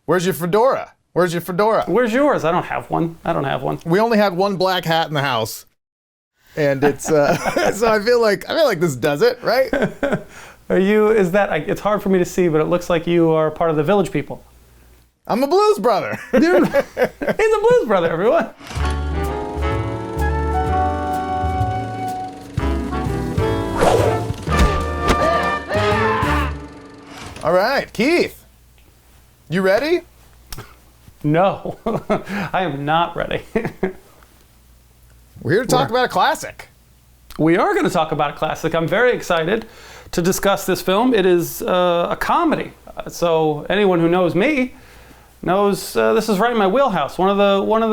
Where's your fedora? Where's your fedora? Where's yours? I don't have one. We only had one black hat in the house, and it's so I feel like this does it, right? It's hard for me to see, but it looks like you are part of the Village People. I'm a blues brother. Dude, he's a blues brother, everyone. All right, Keith. You ready? No, I am not ready. We're here to talk about a classic. We are going to talk about a classic. I'm very excited to discuss this film. It is a comedy. So anyone who knows me knows this is right in my wheelhouse. Probably one of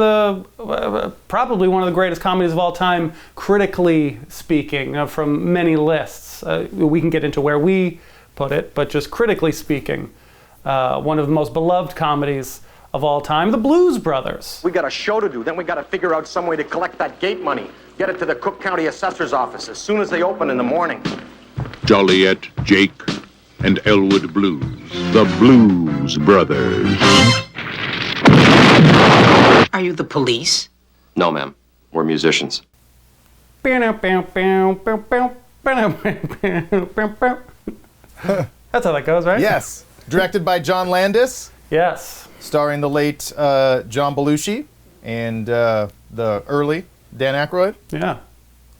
the greatest comedies of all time, critically speaking, from many lists. We can get into where we put it, but just critically speaking, one of the most beloved comedies of all time, The Blues Brothers. We got a show to do, then we got to figure out some way to collect that gate money. Get it to the Cook County Assessor's office as soon as they open in the morning. Joliet, Jake, and Elwood Blues, the Blues Brothers. Are you the police? No, ma'am. We're musicians. That's how that goes, right? Yes. Directed by John Landis. Yes. Starring the late John Belushi and the early Dan Aykroyd. Yeah.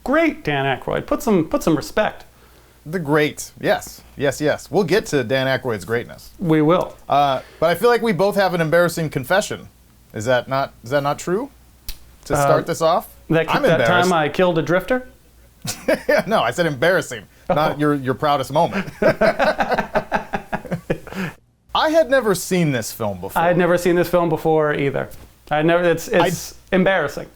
Great Dan Aykroyd. Put some respect. The great. Yes. We'll get to Dan Aykroyd's greatness. We will. But I feel like we both have an embarrassing confession. Is that not true? To start this off? That time I killed a drifter? No, I said embarrassing, not your proudest moment. I had never seen this film before. I had never seen this film before either. It's embarrassing.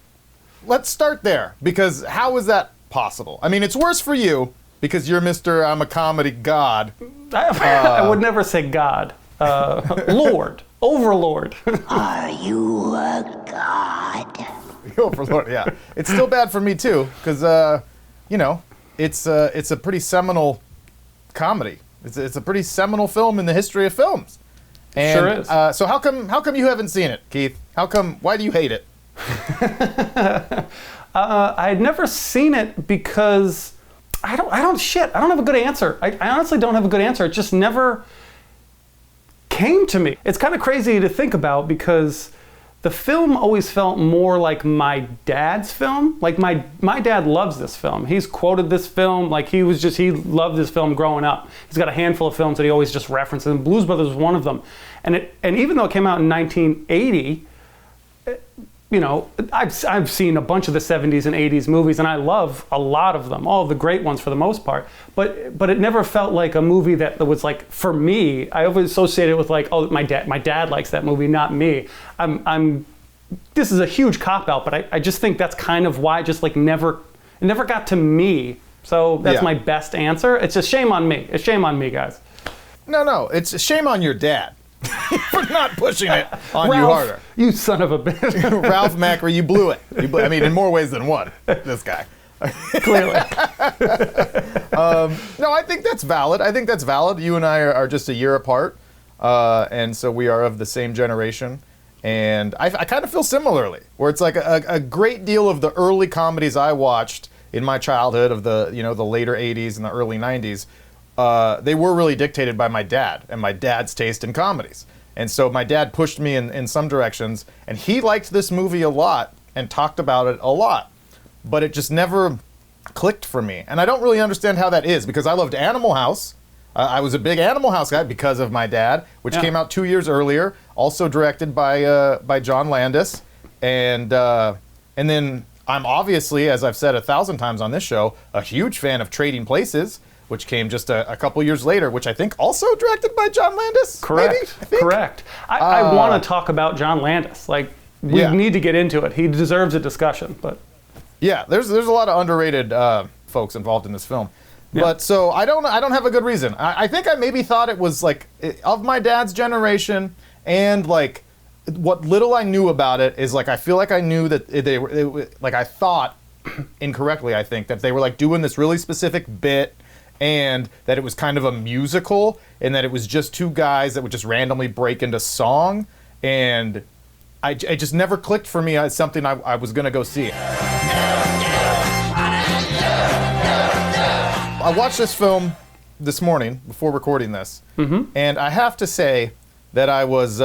Let's start there, because how is that possible? I mean, it's worse for you, because you're Mr. I'm a comedy god. I would never say god. Lord. Overlord. Are you a god? Overlord, yeah. It's still bad for me, too, because, it's a pretty seminal comedy. It's a pretty seminal film in the history of films. And, sure is. So how come you haven't seen it, Keith? Why do you hate it? I had never seen it because I don't have a good answer. I honestly don't have a good answer. It just never came to me. It's kind of crazy to think about because the film always felt more like my dad's film. Like my dad loves this film. He's quoted this film. Like he loved this film growing up. He's got a handful of films that he always just references, and Blues Brothers was one of them. And even though it came out in 1980, I've seen a bunch of the 70s and 80s movies, and I love a lot of them, all of the great ones for the most part. But it never felt like a movie that was like, for me, I always associated it with like, oh, my dad likes that movie, not me. This is a huge cop-out, but I just think that's kind of why it just like it never got to me. So that's my best answer. It's just shame on me. It's shame on me, guys. No, it's a shame on your dad. For not pushing it on Ralph, you harder. You son of a bitch. Ralph Macri, you blew it. I mean, in more ways than one, this guy. Clearly. No, I think that's valid. You and I are just a year apart, and so we are of the same generation. And I kind of feel similarly, where it's like a great deal of the early comedies I watched in my childhood of the later 80s and the early 90s, they were really dictated by my dad and my dad's taste in comedies. And so my dad pushed me in some directions, and he liked this movie a lot and talked about it a lot. But it just never clicked for me. And I don't really understand how that is, because I loved Animal House. I was a big Animal House guy because of my dad, which came out 2 years earlier, also directed by John Landis. And then I'm obviously, as I've said 1,000 times on this show, a huge fan of Trading Places, which came just a couple years later, which I think also directed by John Landis. Correct. Maybe? Correct. I want to talk about John Landis. Like, we need to get into it. He deserves a discussion. But yeah, there's a lot of underrated folks involved in this film. Yeah. But so I don't have a good reason. I think I maybe thought it was like of my dad's generation, and like what little I knew about it is like I feel like I knew that they were like I thought incorrectly. I think that they were like doing this really specific bit. and that it was kind of a musical, and that it was just two guys that would just randomly break into song, and it just never clicked for me as something I was going to go see. I watched this film this morning before recording this, and I have to say that I was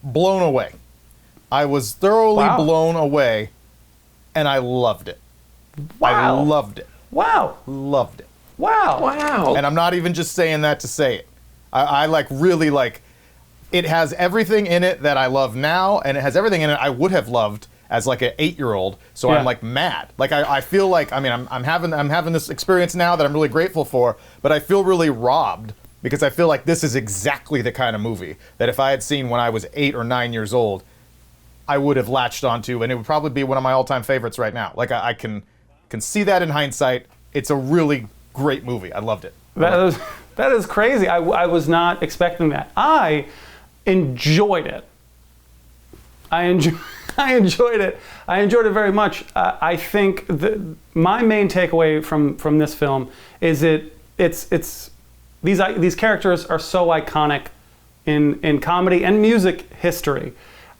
blown away. I was thoroughly blown away, and I loved it. Wow. I loved it. Wow. Loved it. Wow. Wow. And I'm not even just saying that to say it. I like really like, it has everything in it that I love now, and it has everything in it I would have loved as like an 8-year-old. So I'm like mad. Like I feel like, I mean, I'm having this experience now that I'm really grateful for, but I feel really robbed because I feel like this is exactly the kind of movie that if I had seen when I was 8 or 9 years old, I would have latched onto, and it would probably be one of my all-time favorites right now. Like I can see that in hindsight. It's a really great movie. I loved it. That is crazy. I was not expecting that. I enjoyed it. I enjoyed it. I enjoyed it very much. I think my main takeaway from this film is these characters are so iconic in comedy and music history.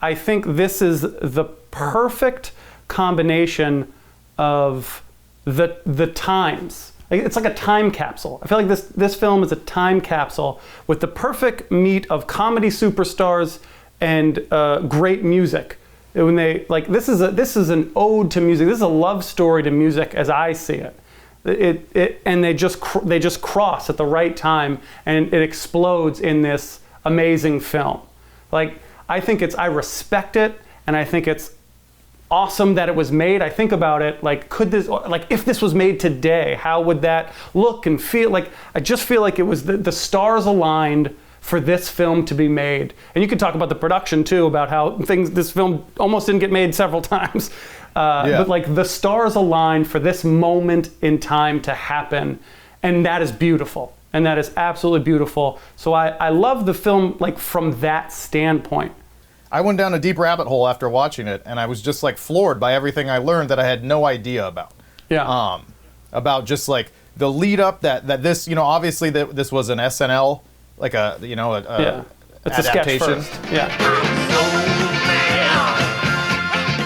I think this is the perfect combination of the times. It's like a time capsule. I feel like this film is a time capsule with the perfect meat of comedy superstars and great music. When they like, this is an ode to music. This is a love story to music as I see it. And they just cross at the right time, and it explodes in this amazing film. Like I respect it, and I think it's awesome that it was made. I think about it like, if this was made today, how would that look and feel? Like, I just feel like it was the stars aligned for this film to be made. And you could talk about the production too, about how this film almost didn't get made several times. But like the stars aligned for this moment in time to happen. And that is beautiful. And that is absolutely beautiful. So I love the film like from that standpoint. I went down a deep rabbit hole after watching it, and I was just like floored by everything I learned that I had no idea about. Yeah. About just like the lead up that this, obviously that this was an SNL, like a It's adaptation. A sketch first. Yeah.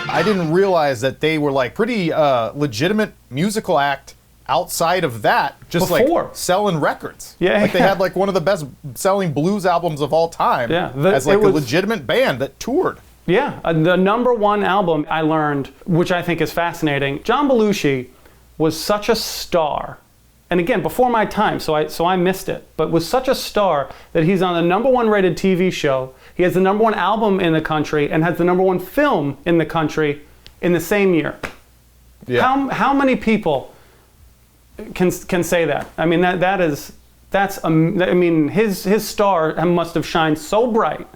I didn't realize that they were like pretty legitimate musical act outside of that, just Before. like selling records. Yeah, like they had like one of the best selling blues albums of all time. Yeah, as like a legitimate band that toured. Yeah, the #1 album I learned, which I think is fascinating. John Belushi was such a star, and again before my time, so I missed it. But was such a star that he's on the #1 rated TV show. He has the #1 album in the country and has the #1 film in the country in the same year. Yeah. How many people can say that? I mean his star must have shined so bright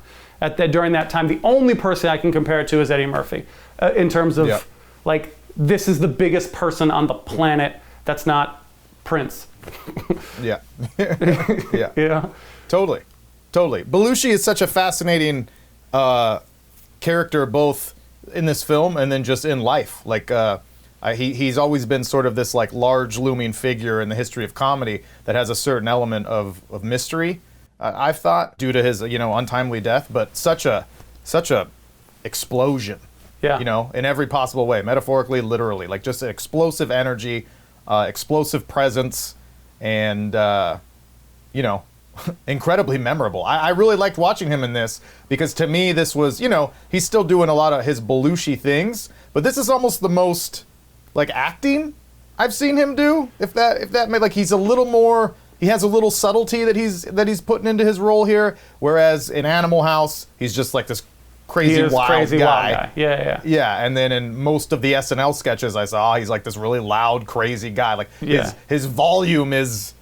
during that time. The only person I can compare it to is Eddie Murphy, in terms of like, this is the biggest person on the planet that's not Prince. Yeah. Yeah. Totally. Belushi is such a fascinating character, both in this film and then just in life. Like he's always been sort of this like large looming figure in the history of comedy that has a certain element of mystery. I've thought, due to his untimely death, but such a explosion. Yeah. In every possible way, metaphorically, literally, like just explosive energy, explosive presence, and incredibly memorable. I really liked watching him in this because to me this was, he's still doing a lot of his Belushi things, but this is almost the most like acting I've seen him do. If that made, like, he's a little more. He has a little subtlety that he's putting into his role here, whereas in Animal House he's just like this crazy wild guy. Yeah, and then in most of the SNL sketches I saw, he's like this really loud, crazy guy. Like his volume is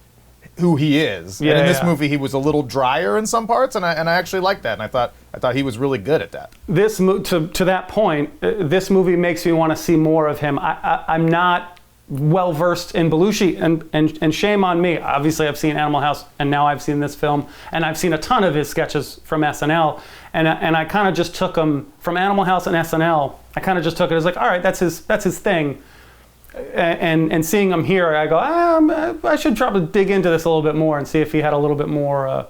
who he is. And in this movie, he was a little drier in some parts, and I actually liked that. And I thought he was really good at that. This to that point, this movie makes me want to see more of him. I'm not well versed in Belushi, and shame on me. Obviously, I've seen Animal House, and now I've seen this film, and I've seen a ton of his sketches from SNL, and I kind of just took them from Animal House and SNL. I kind of just took it as like, all right, that's his thing. And seeing him here, I go, I should probably dig into this a little bit more and see if he had a little bit more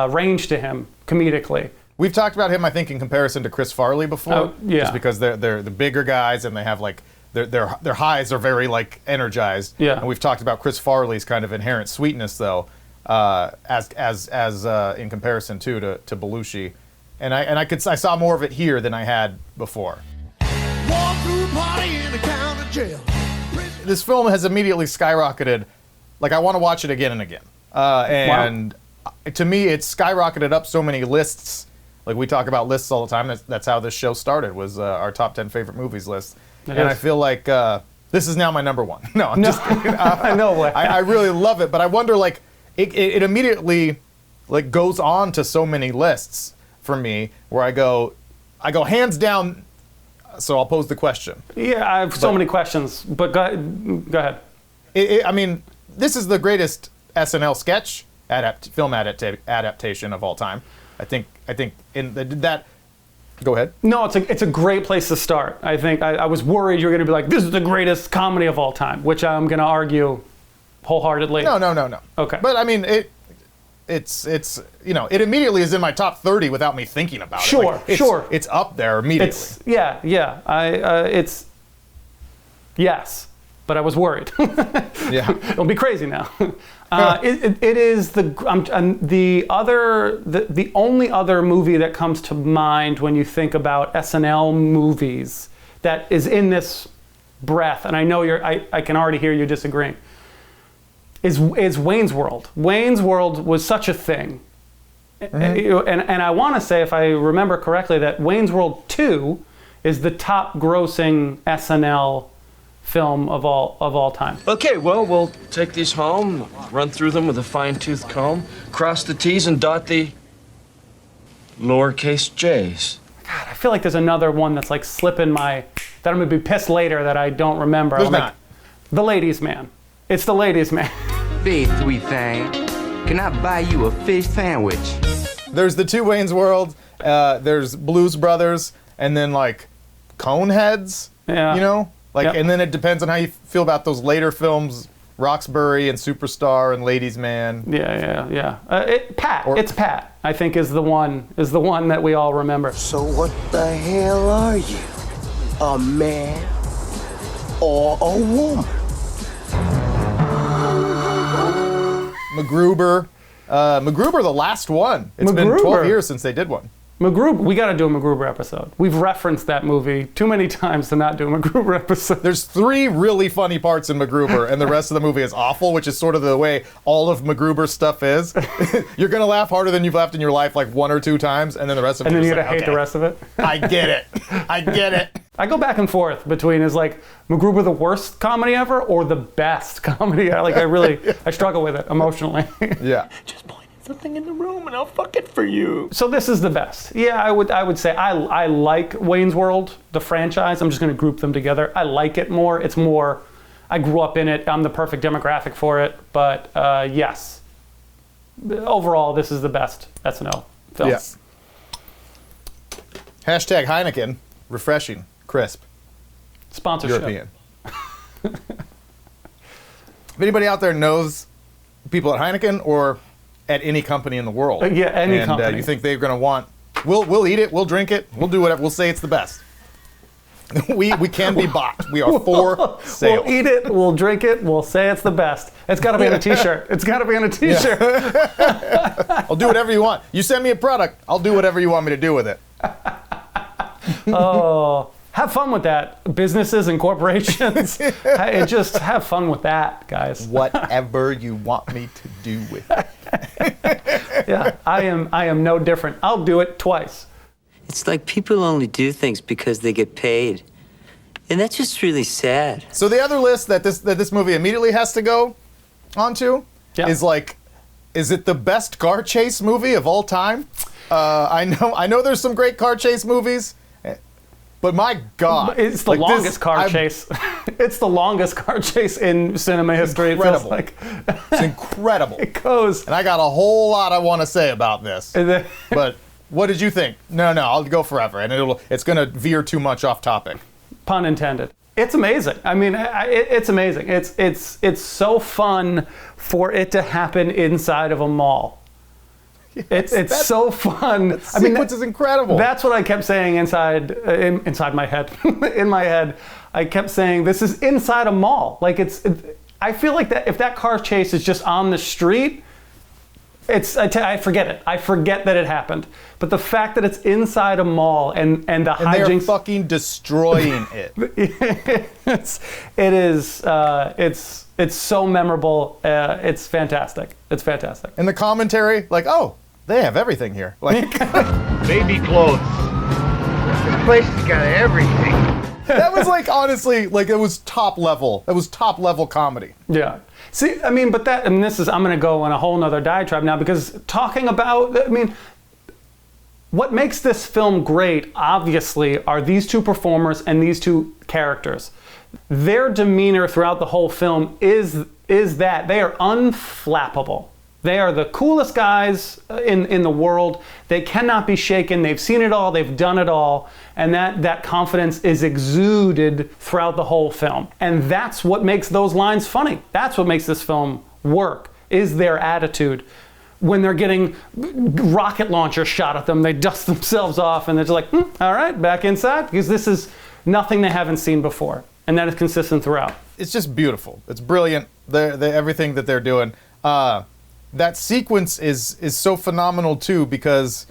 range to him comedically. We've talked about him, I think, in comparison to Chris Farley before. Oh, yeah. Just because they're the bigger guys and they have like their highs are very like energized. Yeah. And we've talked about Chris Farley's kind of inherent sweetness though, as in comparison to Belushi, and I saw more of it here than I had before. Walk through party in the county jail. This film has immediately skyrocketed. Like I want to watch it again and again. And to me, it's skyrocketed up so many lists. Like we talk about lists all the time. That's how this show started. Was our top 10 favorite movies list. I feel like this is now my number one. No, I'm just kidding. No way. I really love it, but I wonder like it immediately like goes on to so many lists for me where I go hands down. So I'll pose the question. Yeah, I have so many questions, but go ahead. I mean, this is the greatest SNL sketch film adaptation of all time. I think in that. Go ahead. No, it's a great place to start. I think I was worried you were going to be like, this is the greatest comedy of all time, which I'm going to argue wholeheartedly. No. Okay. But I mean, it's it immediately is in my top 30 without me thinking about it. Like, Sure. It's up there immediately. It's yes, but I was worried. Yeah. It'll be crazy now. It is the only other movie that comes to mind when you think about SNL movies that is in this breath, and I know I can already hear you disagreeing. Is Wayne's World. Wayne's World was such a thing. Mm-hmm. And I want to say, if I remember correctly, that Wayne's World 2 is the top grossing SNL film of all time. Okay, well, we'll take these home, run through them with a fine-tooth comb, cross the T's and dot the lowercase j's. God, I feel like there's another one that's like slipping that I'm gonna be pissed later that I don't remember. There's not. The Ladies Man. It's The Ladies Man. Hey, sweet thing, can I buy you a fish sandwich? There's the two Wayne's World. There's Blues Brothers, and then like Coneheads. Yeah. You know, like, Yep. and then it depends on how you feel about those later films, Roxbury and Superstar and Ladies Man. Yeah. It's Pat. I think is the one that we all remember. So what the hell are you? A man or a woman? MacGruber. MacGruber, the last one. It's been 12 years since they did one. MacGruber, we got to do a MacGruber episode. We've referenced that movie too many times to not do a MacGruber episode. There's 3 really funny parts in MacGruber, and the rest of the movie is awful, which is sort of the way all of MacGruber's stuff is. You're going to laugh harder than you've laughed in your life like 1 or 2 times, and then the rest of it. And then you're going to hate the rest of it. I get it. I go back and forth between is like MacGruber the worst comedy ever or the best comedy. Like I struggle with it emotionally. Yeah. Just point something in the room and I'll fuck it for you. So this is the best. Yeah, I would say I like Wayne's World, the franchise. I'm just going to group them together. I like it more. It's more, I grew up in it. I'm the perfect demographic for it. But yes, overall, this is the best SNL film. Yes. Hashtag Heineken, refreshing, crisp, Sponsorship. European. If anybody out there knows people at Heineken or at any company in the world, any company, you think they're going to want, we'll eat it, we'll drink it, we'll do whatever, we'll say it's the best. we can be bought. We are for sale. We'll eat it, we'll drink it, we'll say it's the best. It's got to be on a t-shirt. It's got to be on a t-shirt. Yeah. I'll do whatever you want. You send me a product, I'll do whatever you want me to do with it. Oh, have fun with that, businesses and corporations. Just have fun with that, guys. Whatever you want me to do with it. Yeah, I am no different. I'll do it twice. It's like people only do things because they get paid. And that's just really sad. So the other list that this movie immediately has to go onto is like, is it the best car chase movie of all time? I know there's some great car chase movies, but my God, it's the longest car chase. It's the longest car chase in cinema history. Incredible. It feels like. It's incredible. It goes. And I got a whole lot I want to say about this. But what did you think? No, I'll go forever, and it's going to veer too much off topic. Pun intended. It's amazing. I mean, it's amazing. It's so fun for it to happen inside of a mall. Yes, it's so fun. That sequence is incredible. That's what I kept saying inside my head. In my head, I kept saying this is inside a mall. Like I feel like that if that car chase is just on the street, I forget it. I forget that it happened. But the fact that it's inside a mall and the hijinks, they're fucking destroying it. It's so memorable. It's fantastic. It's fantastic. And the commentary, like, oh, they have everything here. Like, baby clothes. This place has got everything. That was like, honestly, like it was top level. It was top level comedy. Yeah. See, I mean, but I'm going to go on a whole nother diatribe now, because talking about, I mean, what makes this film great, obviously, are these two performers and these two characters. Their demeanor throughout the whole film is that they are unflappable. They are the coolest guys in the world. They cannot be shaken. They've seen it all. They've done it all. And that confidence is exuded throughout the whole film. And that's what makes those lines funny. That's what makes this film work, is their attitude. When they're getting rocket launchers shot at them, they dust themselves off and they're just like, all right, back inside, because this is nothing they haven't seen before. And that is consistent throughout. It's just beautiful. It's brilliant. Everything that they're doing. That sequence is so phenomenal too, because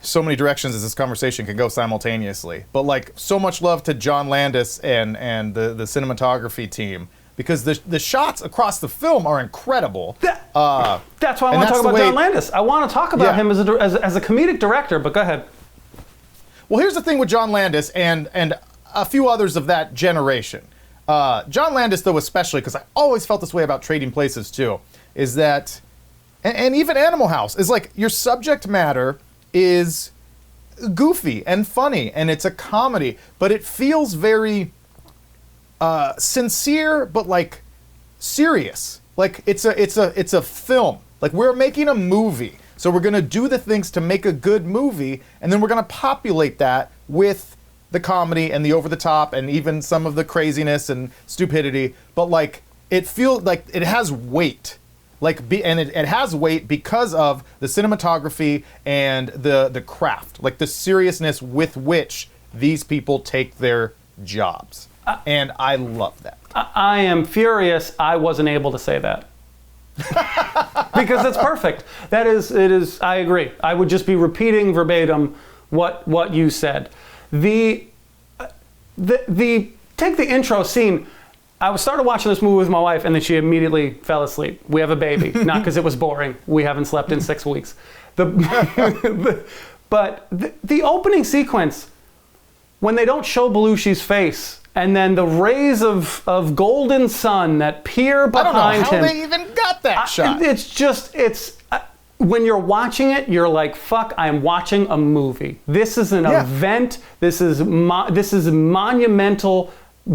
so many directions as this conversation can go simultaneously. But like, so much love to John Landis and the cinematography team, because the shots across the film are incredible. That's why I want to talk about John Landis. I want to talk about him as a comedic director, but go ahead. Well, here's the thing with John Landis and a few others of that generation. John Landis, though, especially, because I always felt this way about Trading Places too, is that, and even Animal House, is like your subject matter is goofy and funny, and it's a comedy, but it feels very sincere, but like serious. Like it's a film. Like, we're making a movie, so we're gonna do the things to make a good movie, and then we're gonna populate that with the comedy and the over the top and even some of the craziness and stupidity. But like, it feels like it has weight. It has weight because of the cinematography and the craft, like the seriousness with which these people take their jobs. And I love that. I am furious I wasn't able to say that. Because it's perfect. It is, I agree. I would just be repeating verbatim what you said. Take the intro scene. I started watching this movie with my wife, and then she immediately fell asleep. We have a baby, not because it was boring. We haven't slept in 6 weeks. But the opening sequence, when they don't show Belushi's face, and then the rays of golden sun that peer behind him. I don't know how they even got that shot. When you're watching it, you're like, fuck, I'm watching a movie. This is an event. This is monumental.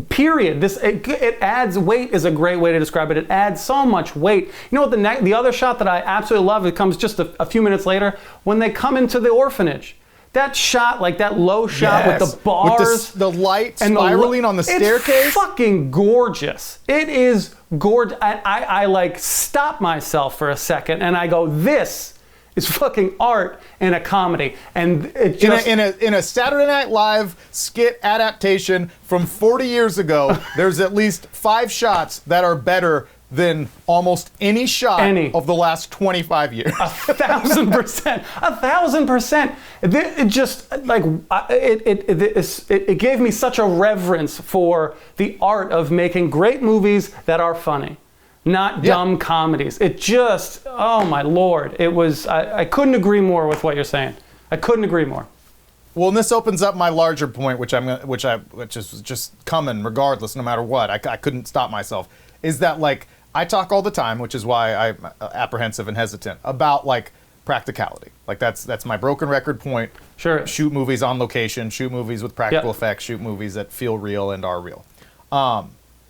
Period. It adds weight is a great way to describe it. It adds so much weight. You know what? The other shot that I absolutely love, it comes just a few minutes later when they come into the orphanage. That shot, like that low shot with the bars, with the light spiraling on the staircase. It's fucking gorgeous. It is gorgeous. I like stop myself for a second and I go, this is fucking art in a comedy. And it just in a Saturday Night Live skit adaptation from 40 years ago, there's at least 5 shots that are better than almost any shot of the last 25 years. 1,000%. 1,000%. It just like it gave me such a reverence for the art of making great movies that are funny, not dumb comedies. It just, oh my Lord, it was. I couldn't agree more with what you're saying. I couldn't agree more. Well, and this opens up my larger point, which is just coming regardless, no matter what. I couldn't stop myself. Is that like, I talk all the time, which is why I'm apprehensive and hesitant about like practicality. Like that's my broken record point. Sure. Shoot movies on location, shoot movies with practical effects, shoot movies that feel real and are real. But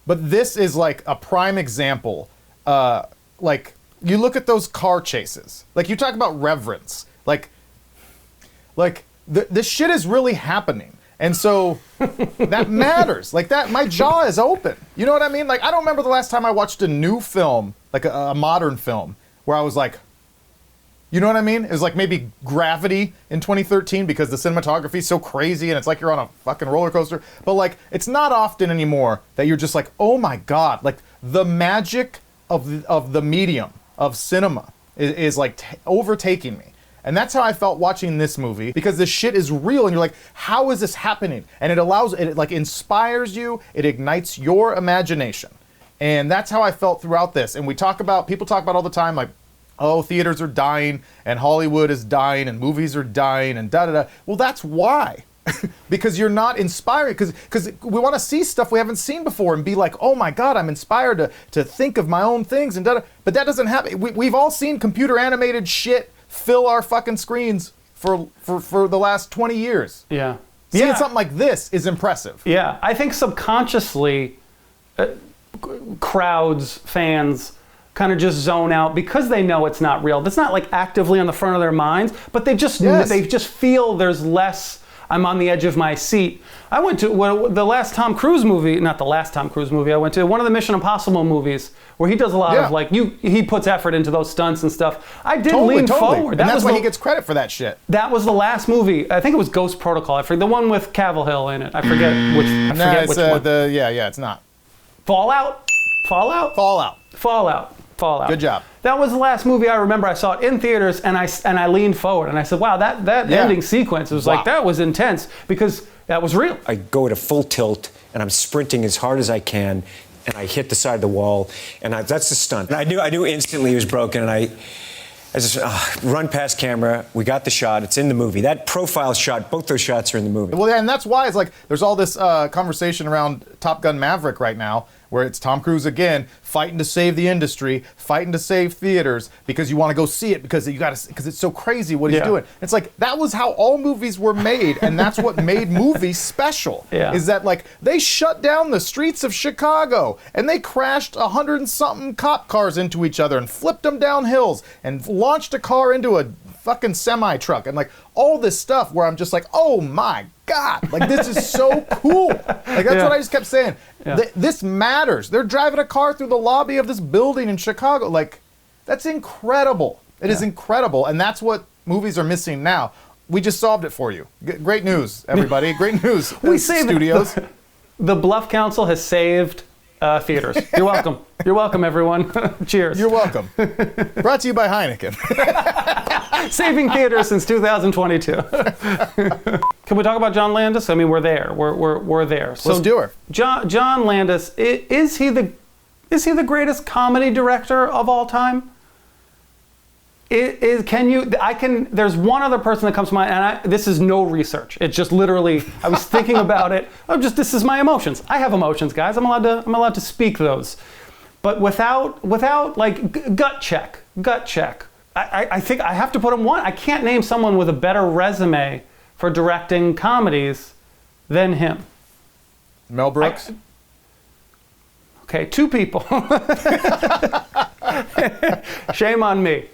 this is like a prime example. Like, you look at those car chases. Like, you talk about reverence. Like this shit is really happening. And so that matters. Like that, my jaw is open. You know what I mean? Like I don't remember the last time I watched a new film, like a modern film, where I was like, you know what I mean? It was like maybe Gravity in 2013 because the cinematography is so crazy and it's like you're on a fucking roller coaster. But like, it's not often anymore that you're just like, oh my God, like the magic of the medium of cinema is like overtaking me. And that's how I felt watching this movie, because this shit is real and you're like, how is this happening? And it like inspires you, it ignites your imagination. And that's how I felt throughout this. And people talk about all the time, like, oh, theaters are dying and Hollywood is dying and movies are dying and da-da-da. Well, that's why. Because you're not inspired, because we want to see stuff we haven't seen before and be like, oh my God, I'm inspired to think of my own things and da-da. But that doesn't happen. We've all seen computer animated shit fill our fucking screens for the last 20 years. Yeah. Seeing something like this is impressive. Yeah, I think subconsciously crowds, fans, kind of just zone out because they know it's not real. It's not like actively on the front of their minds, but they just feel there's less. I'm on the edge of my seat. I went to the last Tom Cruise movie, not the last Tom Cruise movie. I went to one of the Mission Impossible movies where he does a lot of like he puts effort into those stunts and stuff. I did lean forward. And that's why he gets credit for that shit. That was the last movie. I think it was Ghost Protocol. I forget the one with Cavill in it. I forget which. Which one. It's not. Fallout. Good job. That was the last movie I remember. I saw it in theaters, and I leaned forward and I said, "Wow, that ending sequence was like that was intense because that was real." I go at a full tilt, and I'm sprinting as hard as I can, and I hit the side of the wall, and that's the stunt. And I knew instantly he was broken, and I just run past camera. We got the shot. It's in the movie. That profile shot, both those shots are in the movie. Well, yeah, and that's why it's like there's all this conversation around Top Gun Maverick right now, where it's Tom Cruise again fighting to save the industry, fighting to save theaters because you want to go see it because it's so crazy what he's doing. It's like that was how all movies were made, and that's what made movies special. Is that like they shut down the streets of Chicago and they crashed 100 and something cop cars into each other and flipped them down hills and launched a car into a fucking semi truck and like all this stuff where I'm just like, oh my God, like this is so cool. Like that's what I just kept saying. This matters. They're driving a car through the lobby of this building in Chicago. Like that's incredible. It is incredible, and that's what movies are missing now. We just solved it for you. Great news, everybody. Great news. We saved studios. The Bluff Council has saved theaters. You're welcome. You're welcome, everyone. Cheers. You're welcome. Brought to you by Heineken. Saving theaters since 2022. Can we talk about John Landis? I mean, we're there. We're there. So let's do it. John Landis, is he the greatest comedy director of all time? There's one other person that comes to mind, and this is no research. It's just literally, I was thinking about it. This is my emotions. I have emotions, guys. I'm allowed to speak those. But without like gut check. I think I have to put him one. I can't name someone with a better resume for directing comedies than him. Mel Brooks? Okay, two people. Shame on me.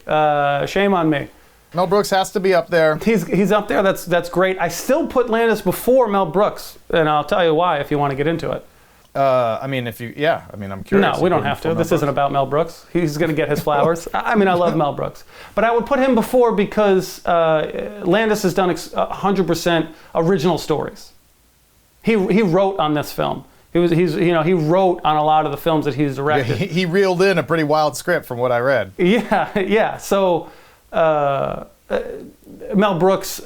Shame on me. Mel Brooks has to be up there. He's up there. That's great. I still put Landis before Mel Brooks, and I'll tell you why if you want to get into it. I'm curious. No, we don't have to. This isn't about Mel Brooks. He's going to get his flowers. I love Mel Brooks. But I would put him before because Landis has done 100% original stories. He wrote on this film. He wrote on a lot of the films that he's directed. He reeled in a pretty wild script from what I read. Yeah. So Mel Brooks,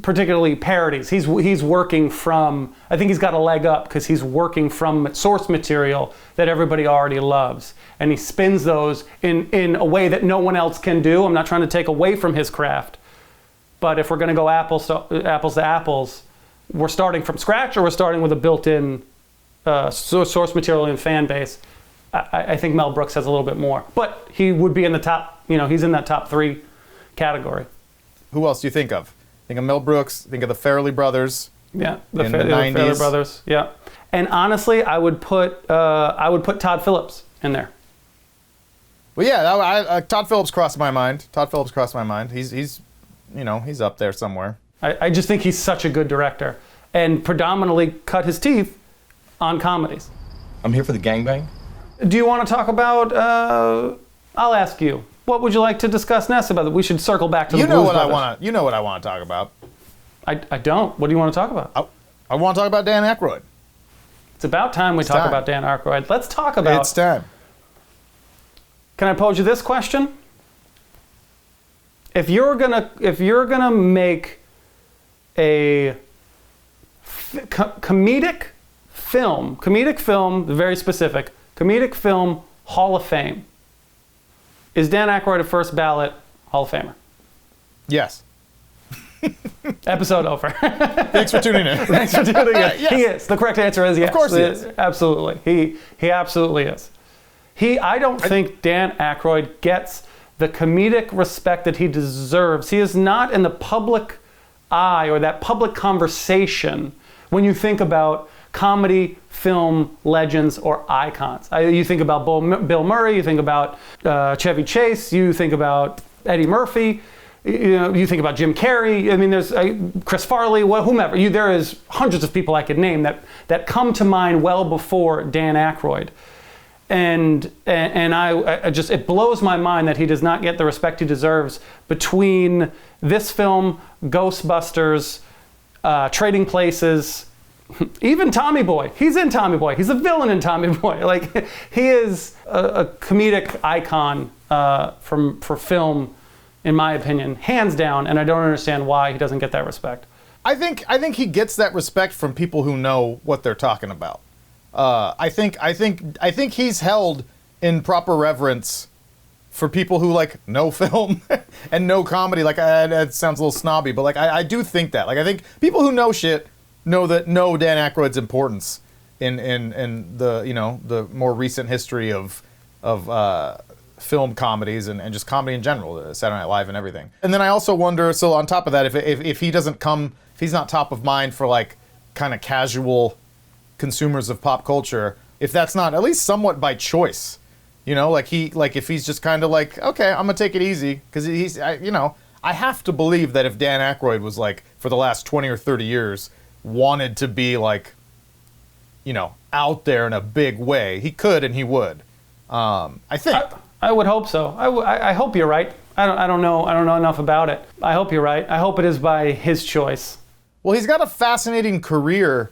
particularly parodies, he's working from, I think he's got a leg up because he's working from source material that everybody already loves. And he spins those in a way that no one else can do. I'm not trying to take away from his craft. But if we're going to go apples to apples, we're starting from scratch or we're starting with a built-in source material and fan base. I think Mel Brooks has a little bit more. But he would be in the top, he's in that top 3 category. Who else do you think of? Think of Mel Brooks, think of the Farrelly brothers. Yeah, the 90s. Farrelly brothers. Yeah. And honestly, I would put Todd Phillips in there. Well, yeah, Todd Phillips crossed my mind. He's up there somewhere. I just think he's such a good director. and predominantly cut his teeth on comedies. I'm here for the gangbang. Do you want to talk about, I'll ask you, what would you like to discuss next about it? We should circle back to the Blues Brothers. You know what I want to talk about. I don't. What do you want to talk about? I want to talk about Dan Aykroyd. It's about time we talk about Dan Aykroyd. Let's talk about... It's time. Can I pose you this question? If you're gonna make a comedic film, very specific, comedic film Hall of Fame, is Dan Aykroyd a first ballot Hall of Famer? Yes. Episode over. Thanks for tuning in. Thanks for tuning in. Yes. He is. The correct answer is yes. Of course he is. Absolutely. He absolutely is. I don't think Dan Aykroyd gets the comedic respect that he deserves. He is not in the public eye or that public conversation when you think about comedy film legends or icons. You think about Bill Murray, you think about Chevy Chase, you think about Eddie Murphy, you think about Jim Carrey. I mean, there's Chris Farley, whomever. There is hundreds of people I could name that come to mind well before Dan Aykroyd. And I just, it blows my mind that he does not get the respect he deserves between this film, Ghostbusters, Trading Places, even Tommy Boy. He's in Tommy Boy. He's a villain in Tommy Boy. Like, he is a comedic icon for film, in my opinion, hands down. And I don't understand why he doesn't get that respect. I think he gets that respect from people who know what they're talking about. I think he's held in proper reverence for people who like know film and know comedy. Like, it sounds a little snobby, but like I do think that. Like, I think people who know shit know Dan Aykroyd's importance in the the more recent history of film comedies and just comedy in general, Saturday Night Live and everything. And then I also wonder, so on top of that, if he doesn't come, if he's not top of mind for like kind of casual consumers of pop culture, if that's not at least somewhat by choice, like if he's just kind of like, okay, I'm gonna take it easy, because I have to believe that if Dan Aykroyd was like, for the last 20 or 30 years, wanted to be like, out there in a big way, he could and he would. I think. I would hope so. I hope you're right. I don't know enough about it. I hope you're right. I hope it is by his choice. Well, he's got a fascinating career.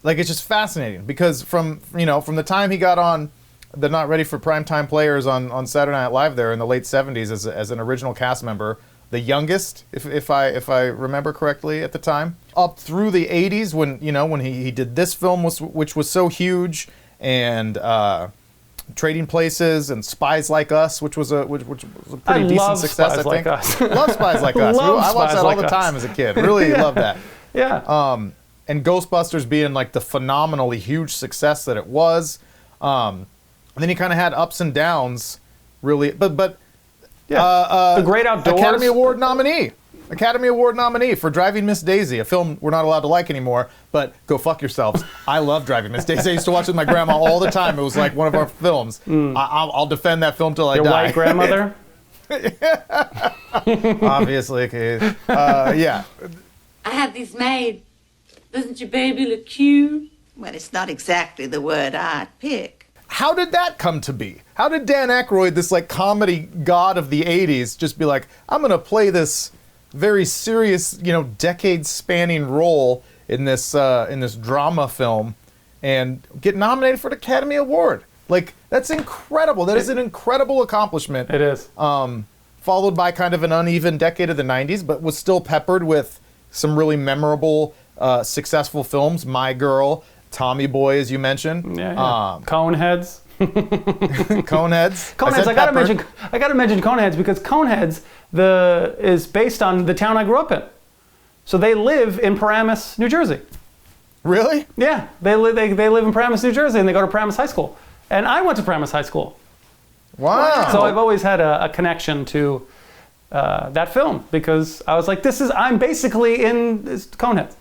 Like, it's just fascinating because from the time he got on the Not Ready for Primetime Players on Saturday Night Live there in the late 70s as an original cast member, the youngest, if I remember correctly at the time, up through the 80s when he did this film, which was so huge, and Trading Places and Spies Like Us, which was a pretty decent success, I think. Like Us. Love Spies Like Us. I watched that all the time as a kid. Really loved that. Yeah. And Ghostbusters being like the phenomenally huge success that it was. And then he kind of had ups and downs, really. But The Great Outdoors. Academy Award nominee for Driving Miss Daisy, a film we're not allowed to like anymore, but go fuck yourselves. I love Driving Miss Daisy. I used to watch it with my grandma all the time. It was like one of our films. I'll defend that film till I die. Your white grandmother? Obviously. Yeah. I have these made. Doesn't your baby look cute? Well, it's not exactly the word I'd pick. How did that come to be? How did Dan Aykroyd, this like comedy god of the 80s, just be like, I'm going to play this very serious, decade-spanning role in this drama film and get nominated for an Academy Award? Like, that's incredible. That is an incredible accomplishment. It is. Followed by kind of an uneven decade of the 90s, but was still peppered with some really memorable, successful films. My Girl, Tommy Boy, as you mentioned. Yeah. Coneheads. Coneheads. Coneheads. I gotta mention Coneheads because Coneheads is based on the town I grew up in. So they live in Paramus, New Jersey. Really? Yeah. They live in Paramus, New Jersey, and they go to Paramus High School. And I went to Paramus High School. Wow. So I've always had a connection to that film because I was like, I'm basically in Coneheads.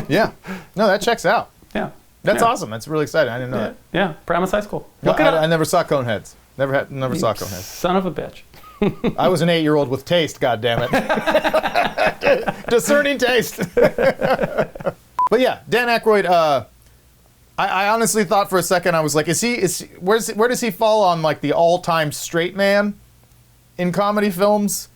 Yeah. No, that checks out. Yeah. That's awesome. That's really exciting. I didn't know that. Yeah, Paramus High School. I never saw Coneheads. Never saw Coneheads. Son of a bitch. I was an 8-year-old with taste, goddammit. Discerning taste. But yeah, Dan Aykroyd. I honestly thought for a second, I was like, where does he fall on like the all-time straight man in comedy films,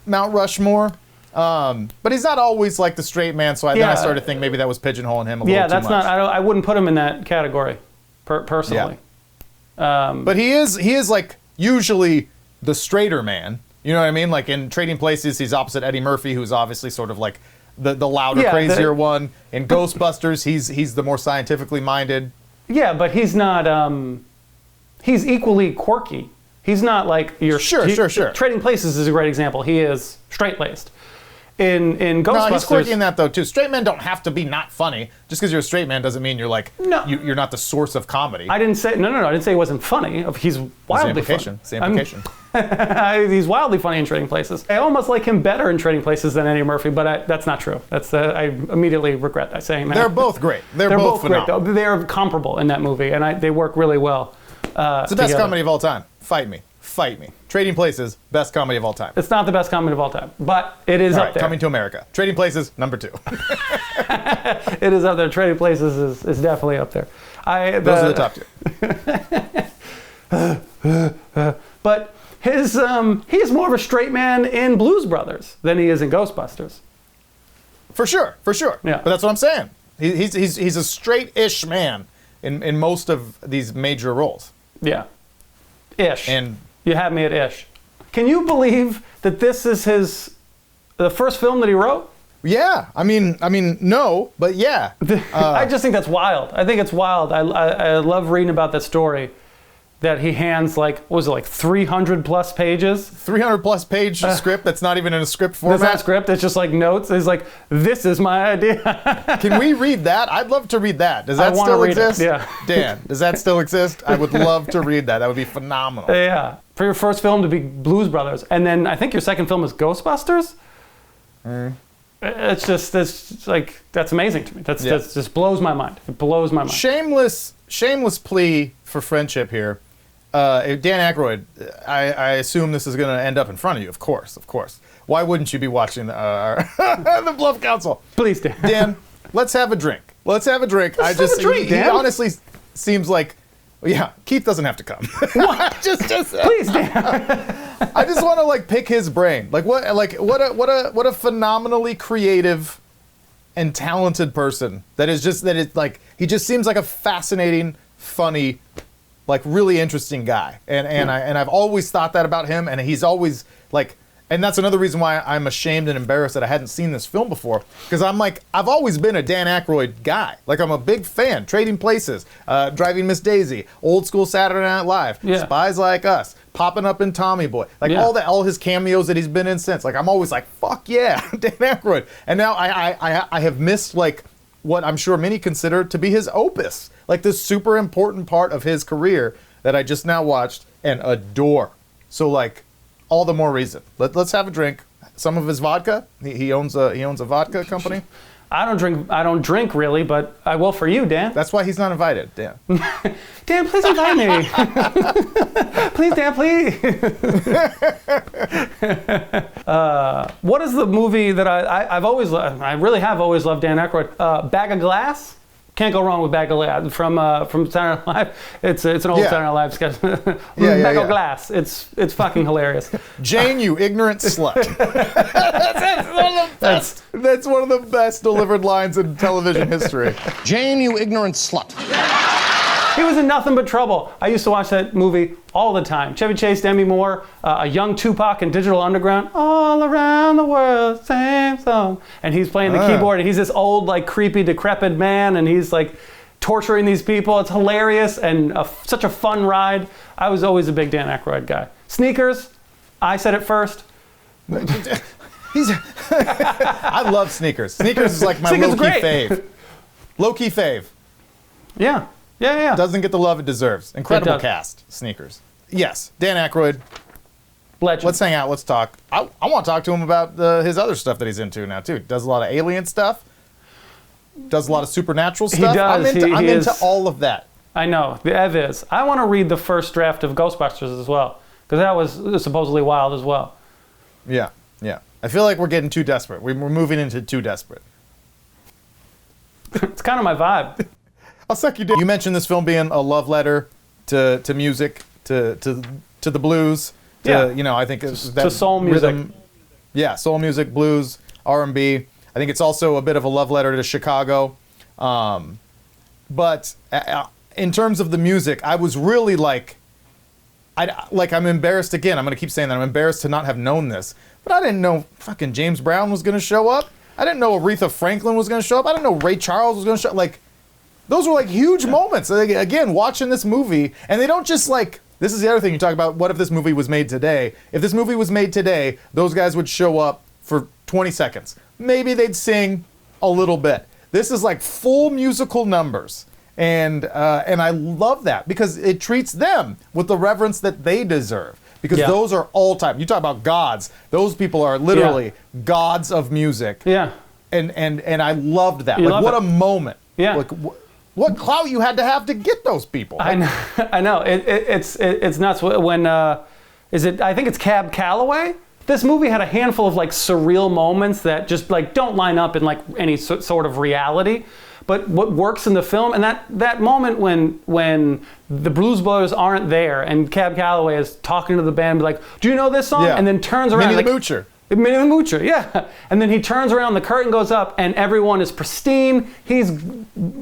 Mount Rushmore? But he's not always like the straight man, so then I started to think maybe that was pigeonholing him a little too much. I wouldn't put him in that category, personally. Yeah. But he is like usually the straighter man. You know what I mean? Like in Trading Places, he's opposite Eddie Murphy, who's obviously sort of like the louder, crazier one. In Ghostbusters, he's the more scientifically minded. Yeah, but he's not. He's equally quirky. He's not like your. Sure. Trading Places is a great example. He is straight-laced. In Ghostbusters, no, he's quirky in that though too. Straight men don't have to be not funny. Just because you're a straight man doesn't mean you're like you're not the source of comedy. I didn't say no. I didn't say he wasn't funny. He's wildly funny. Same implication. He's wildly funny in Trading Places. I almost like him better in Trading Places than Eddie Murphy, but that's not true. I immediately regret that saying that. They're both great. They're both phenomenal. Great. They're comparable in that movie, and they work really well. It's the best comedy of all time. Fight me. Trading Places, best comedy of all time. It's not the best comedy of all time, but it is up there. Coming to America. Trading Places, number 2. It is up there. Trading Places is definitely up there. Those are the top 2. But he's more of a straight man in Blues Brothers than he is in Ghostbusters. For sure. Yeah. But that's what I'm saying. He's a straight-ish man in most of these major roles. Yeah. Ish. And you have me at ish. Can you believe that this is the first film that he wrote? Yeah. I mean, no, but yeah. I just think that's wild. I think it's wild. I love reading about that story. That he hands like, what was it, like 300 plus pages? 300 plus page script that's not even in a script format? That's not script, it's just like notes. He's like, this is my idea. Can we read that? I'd love to read that. Does that still exist? Yeah. Dan, does that still exist? I would love to read that. That would be phenomenal. Yeah. For your first film to be Blues Brothers, and then I think your second film is Ghostbusters? It's like, that's amazing to me. That just blows my mind. It blows my mind. Shameless plea for friendship here. Dan Aykroyd, I assume this is going to end up in front of you, of course. Why wouldn't you be watching the Bluff Council? Please, Dan. Dan, let's have a drink. Let's have a drink, Dan. He honestly seems like, Keith doesn't have to come. What? just Please, Dan. I just want to like pick his brain. What a phenomenally creative and talented person he just seems like a fascinating, funny, like really interesting guy, and I've always thought that about him, and he's always like, and that's another reason why I'm ashamed and embarrassed that I hadn't seen this film before, because I'm like, I've always been a Dan Aykroyd guy. Like I'm a big fan. Trading Places, Driving Miss Daisy, Old School Saturday Night Live, Spies Like Us, popping up in Tommy Boy, all his cameos that he's been in since. Like I'm always like, fuck yeah, Dan Aykroyd. And now I have missed like what I'm sure many consider to be his opus. Like this super important part of his career that I just now watched and adore. So like, all the more reason. Let's have a drink. Some of his vodka. He owns a vodka company. I don't drink really, but I will for you, Dan. That's why he's not invited, Dan. Dan, please invite me. Please, Dan, please. What is the movie that I've always loved? I really have always loved Dan Aykroyd. Bag of Glass. Can't go wrong with Bag of Glass from Saturday Night Live. It's an old Saturday Night Live sketch. Bag of Glass. It's fucking hilarious. Jane, you ignorant slut. That's one of the best delivered lines in television history. Jane, you ignorant slut. He was in Nothing But Trouble. I used to watch that movie all the time. Chevy Chase, Demi Moore, a young Tupac in Digital Underground. All around the world, same song. And he's playing the keyboard, and he's this old, like, creepy, decrepit man, and he's, like, torturing these people. It's hilarious and such a fun ride. I was always a big Dan Aykroyd guy. Sneakers, I said it first. I love Sneakers. Sneakers is like my low-key fave. Low-key fave. Yeah. Doesn't get the love it deserves. Incredible cast, Sneakers. Yes, Dan Aykroyd. Legend. Let's hang out. Let's talk. I want to talk to him about his other stuff that he's into now, too. Does a lot of alien stuff. Does a lot of supernatural stuff. He does. I'm into all of that. I know. The Ev is. I want to read the first draft of Ghostbusters as well, because that was supposedly wild as well. Yeah. I feel like we're getting too desperate. We're moving into too desperate. It's kind of my vibe. I'll suck you. You mentioned this film being a love letter to music, to the blues. I think it's to soul music. Rhythm, soul music, blues, R&B. I think it's also a bit of a love letter to Chicago. But in terms of the music, I was really I'm embarrassed again. I'm going to keep saying that. I'm embarrassed to not have known this. But I didn't know fucking James Brown was going to show up. I didn't know Aretha Franklin was going to show up. I didn't know Ray Charles was going to show up. Those were huge moments. Again, watching this movie, and they don't just this is the other thing you talk about, what if this movie was made today? If this movie was made today, those guys would show up for 20 seconds. Maybe they'd sing a little bit. This is full musical numbers. And I love that because it treats them with the reverence that they deserve. Because those are all time. You talk about gods. Those people are literally gods of music. Yeah. And I loved that. What a moment. Yeah. What clout you had to get those people. I know. It's nuts. When I think it's Calloway. This movie had a handful of surreal moments that just don't line up in any sort of reality. But what works in the film, and that moment when the Blues Brothers aren't there and Cab Calloway is talking to the band, do you know this song? Yeah. And then turns around. Minnie the Moocher. Minnie the Moocher, yeah. And then he turns around, the curtain goes up, and everyone is pristine. He's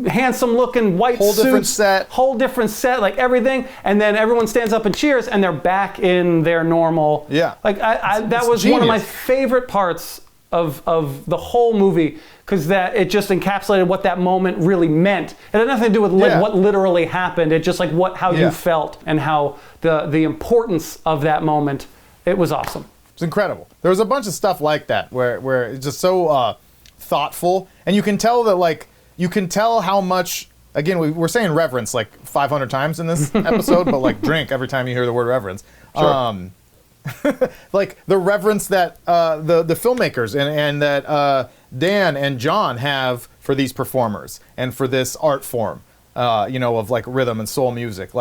handsome looking, white suits. Whole different set, everything. And then everyone stands up and cheers, and they're back in their normal. Yeah. That was genius. One of my favorite parts of the whole movie, because it just encapsulated what that moment really meant. It had nothing to do with what literally happened. It just how you felt and how the importance of that moment. It was awesome. It's incredible. There was a bunch of stuff like that where it's just so thoughtful, and you can tell that you can tell how much. Again, we're saying reverence 500 times in this episode, but drink every time you hear the word reverence. Sure. The reverence that the filmmakers and that Dan and John have for these performers and for this art form, of rhythm and soul music,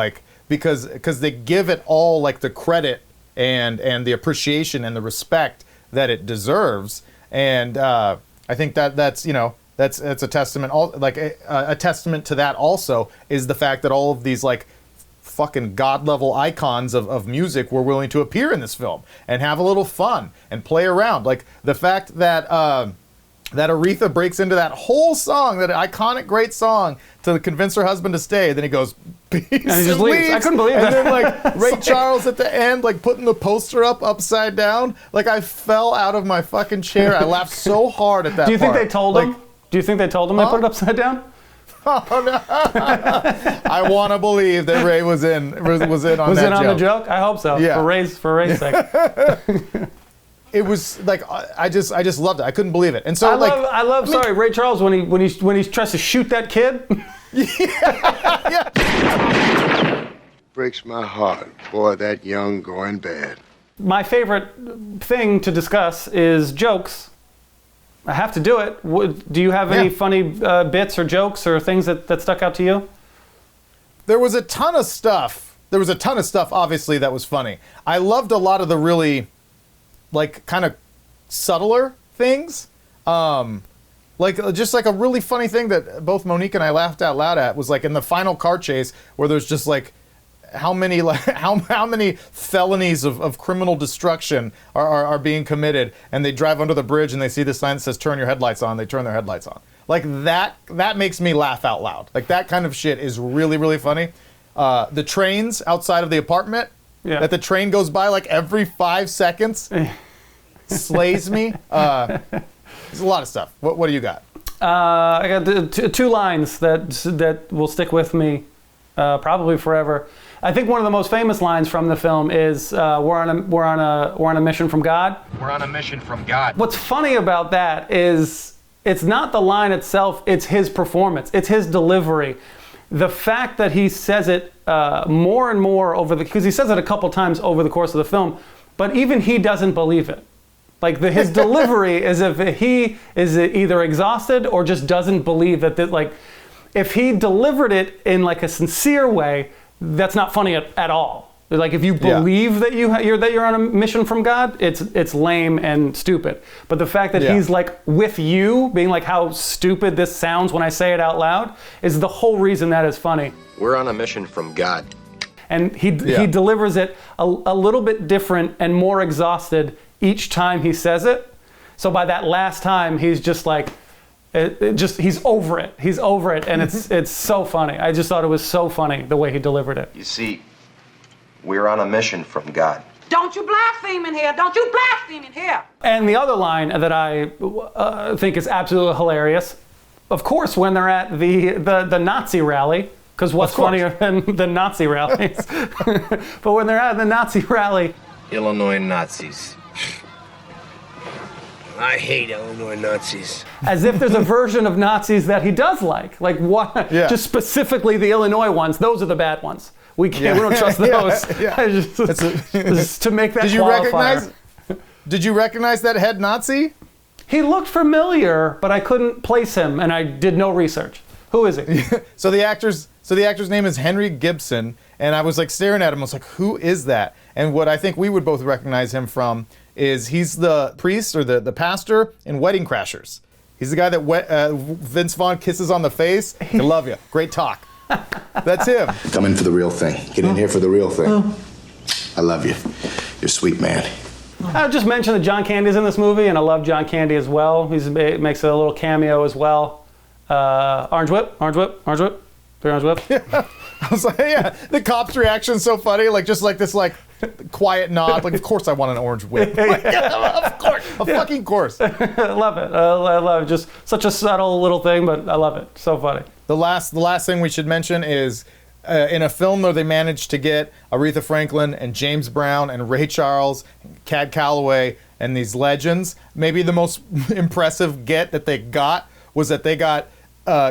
because they give it all the credit and the appreciation and the respect that it deserves, and I think that's a testament. A testament to that also is the fact that all of these fucking god level icons of music were willing to appear in this film and have a little fun and play around. The fact that that Aretha breaks into that whole song, that iconic great song, to convince her husband to stay. Then he goes, peace, and he just leaves. I couldn't believe that. And then Ray Charles at the end, putting the poster up upside down. I fell out of my fucking chair. I laughed so hard at that. Do you think they told him? Do you think they told him they put it upside down? Oh no! I want to believe that Ray was in on that joke. Was in on the joke? I hope so. Yeah. For Ray's sake. It was I just loved it. I couldn't believe it. And so I love Ray Charles when he tries to shoot that kid. Yeah. Breaks my heart, boy. That young going bad. My favorite thing to discuss is jokes. I have to do it. Do you have any funny bits or jokes or things that stuck out to you? There was a ton of stuff. Obviously, that was funny. I loved a lot of the really, kind of subtler things. Just a really funny thing that both Monique and I laughed out loud at was in the final car chase where there's just how many felonies of criminal destruction are being committed, and they drive under the bridge and they see the sign that says turn your headlights on. They turn their headlights on. That makes me laugh out loud. That kind of shit is really, really funny. The trains outside of the apartment, that the train goes by every 5 seconds, slays me. There's a lot of stuff. What do you got? I got two lines that will stick with me probably forever. I think one of the most famous lines from the film is we're on a mission from God. We're on a mission from God. What's funny about that is it's not the line itself, it's his performance, it's his delivery. The fact that he says it more and more because he says it a couple times over the course of the film, but even he doesn't believe it. His delivery is if he is either exhausted or just doesn't believe that if he delivered it in a sincere way, that's not funny at all. Like if you believe that you're on a mission from God, it's lame and stupid. But the fact that he's like with you, being like how stupid this sounds when I say it out loud, is the whole reason that is funny. We're on a mission from God. And he delivers it a little bit different and more exhausted each time he says it. So by that last time, he's just like, he's over it. He's over it, and it's so funny. I just thought it was so funny the way he delivered it. You see, we're on a mission from God. Don't you blaspheme in here. Don't you blaspheme in here. And the other line that I think is absolutely hilarious, of course, when they're at the Nazi rally, because what's funnier than the Nazi rallies? But when they're at the Nazi rally. Illinois Nazis. I hate Illinois Nazis. As if there's a version of Nazis that he does like. Like what? Just specifically the Illinois ones. Those are the bad ones. We can't. We don't trust those. Just to make that. Did you recognize that head Nazi? He looked familiar, but I couldn't place him, and I did no research. Who is he? So the actor's name is Henry Gibson, and I was like staring at him. I was like, who is that? And what I think we would both recognize him from is he's the priest or the pastor in Wedding Crashers. He's the guy that Vince Vaughn kisses on the face. I love you. Great talk. That's him. Come in for the real thing. Get in here for the real thing. I love you. You're a sweet man. I'll just mention that John Candy's in this movie, and I love John Candy as well. He makes a little cameo as well. Orange whip. Three orange whip. Yeah. I was like, the cop's reaction's so funny. Like just like this like quiet nod. Like, of course I want an orange whip. Like, of course, fucking course. I love it. I love it. Just such a subtle little thing, but I love it. So funny. The last thing we should mention is in a film where they managed to get Aretha Franklin and James Brown and Ray Charles, Cad Calloway, and these legends. Maybe the most impressive get that they got was that they got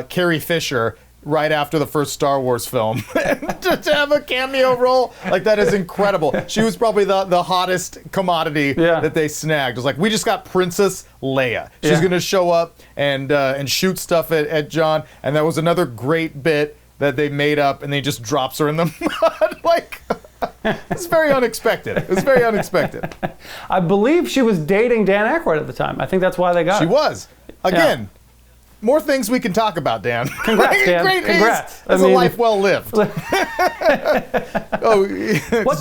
Carrie Fisher right after the first Star Wars film. to have a cameo role, like that is incredible. She was probably the hottest commodity that they snagged. It was like, we just got Princess Leia. She's gonna show up and shoot stuff at John, and that was another great bit that they made up, and they just drops her in the mud. Like, it's very unexpected. It was very unexpected. I believe she was dating Dan Aykroyd at the time. I think that's why they got her. She was. Again, more things we can talk about, Dan. Congrats, Dan. Congrats. It's a life well lived. What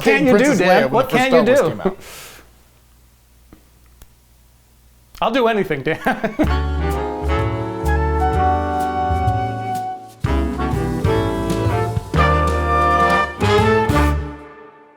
can you do, Dan? What can you do? I'll do anything, Dan.